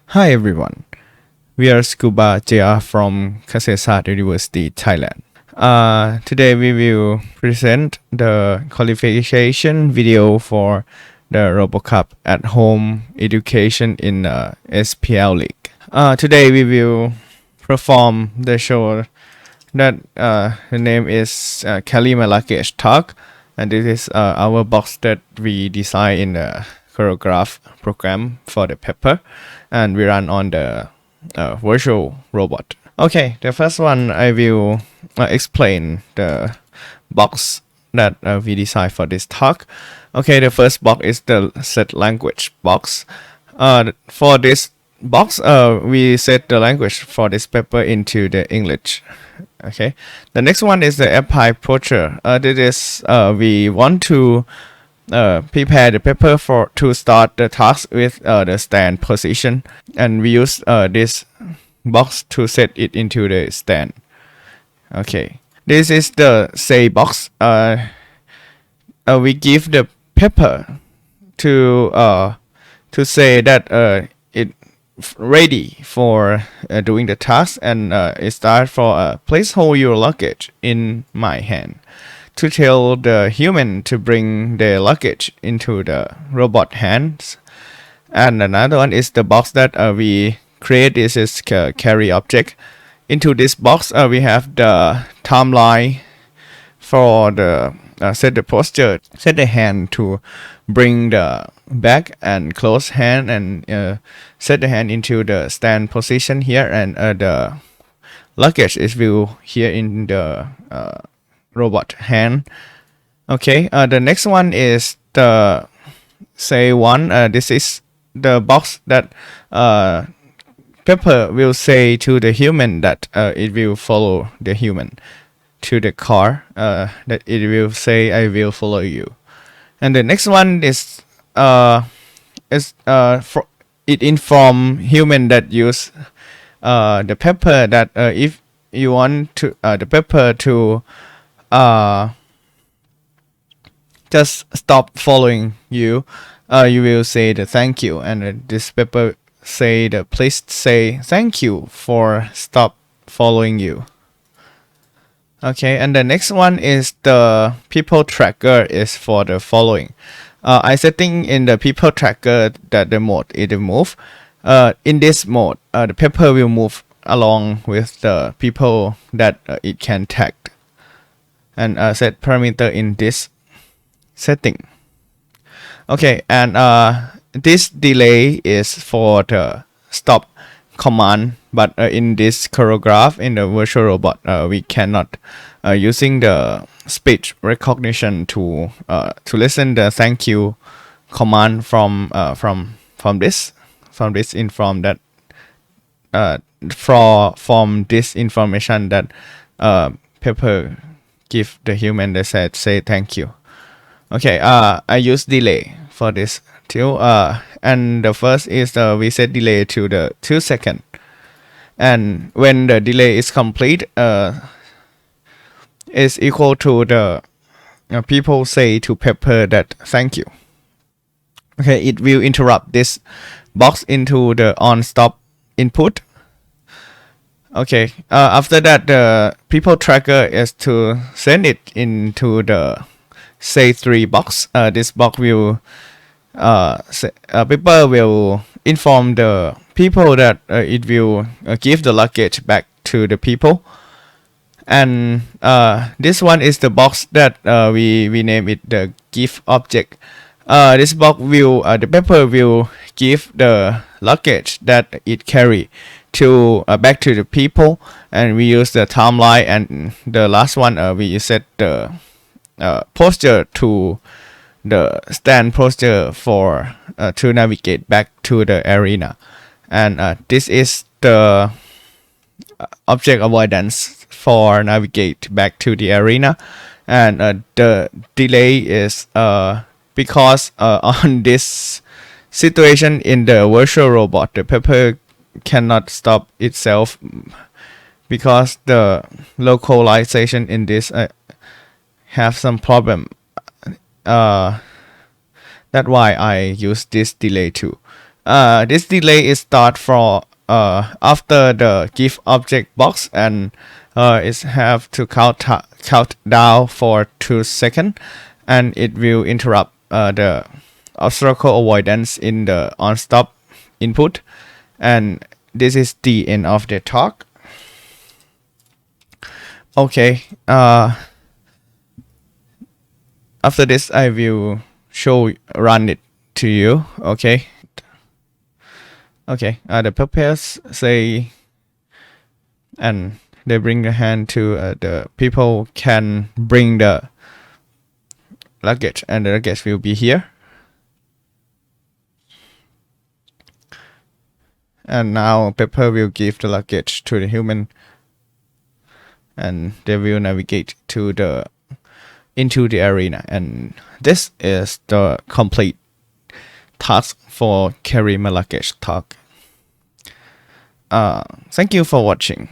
Hi everyone, we are SKUBA-Jr from Kasetsart University, Thailand. Today we will present the qualification video for the RoboCup at home education in SPL League. Today we will perform the show that the name is Carry My Luggage Talk, and this is our box that we design in the choreograph program for the paper, and we run on the virtual robot. Okay, the first one I will explain the box that we designed for this talk. Okay, the first box is the set language box. For this box, we set the language for this paper into the English. Okay, the next one is the apply posture. This is we want to prepare the paper to start the task with the stand position, and we use this box to set it into the stand. Okay, this is the say box. We give the paper to say that it ready for doing the task, and it start for please hold your luggage in my hand, to tell the human to bring the luggage into the robot hands. And another one is the box that we create. This is carry object. Into this box we have the timeline for the set the posture, set the hand to bring the back, and close hand, and set the hand into the stand position here, and the luggage is viewed here in the robot hand. Okay, the next one is the say one. This is the box that Pepper will say to the human that it will follow the human to the car, that it will say I will follow you. And the next one is it inform human that use the pepper that if you want to the pepper to just stop following you, you will say the thank you, and this paper say the please say thank you for stop following you. Okay, and the next one is the people tracker is for the following. I setting in the people tracker that the mode is the move. In this mode, the paper will move along with the people that it can tag, and set parameter in this setting. Okay, and this delay is for the stop command, but in this choreograph in the virtual robot we cannot using the speech recognition to listen the thank you command from this inform that from this information that Pepper give the human that said say thank you. Okay, I use delay for this too, and the first is we set delay to the 2 seconds, and when the delay is complete, is equal to the people say to Pepper that thank you. Okay, it will interrupt this box into the on stop input. Okay, after that the people tracker is to send it into the say 3 box. This box will Pepper will inform the people that it will give the luggage back to the people, and this one is the box that we name it the gift object. This box will the Pepper will give the luggage that it carry to back to the people, and we use the timeline, and the last one we set the posture to the stand posture for to navigate back to the arena, and this is the object avoidance for navigate back to the arena, and the delay is because on this situation in the virtual robot the Pepper cannot stop itself because the localization in this have some problem. That's why I use this delay too. This delay is start for after the gift object box, and it have to count down for 2 seconds, and it will interrupt the obstacle avoidance in the on stop input. And this is the end of the talk. Okay, after this I will run it to you. Okay, the purpose say, and they bring the hand to the people can bring the luggage, and the luggage will be here. And now Pepper will give the luggage to the human, and they will navigate into the arena. And this is the complete task for carry my luggage talk. Thank you for watching.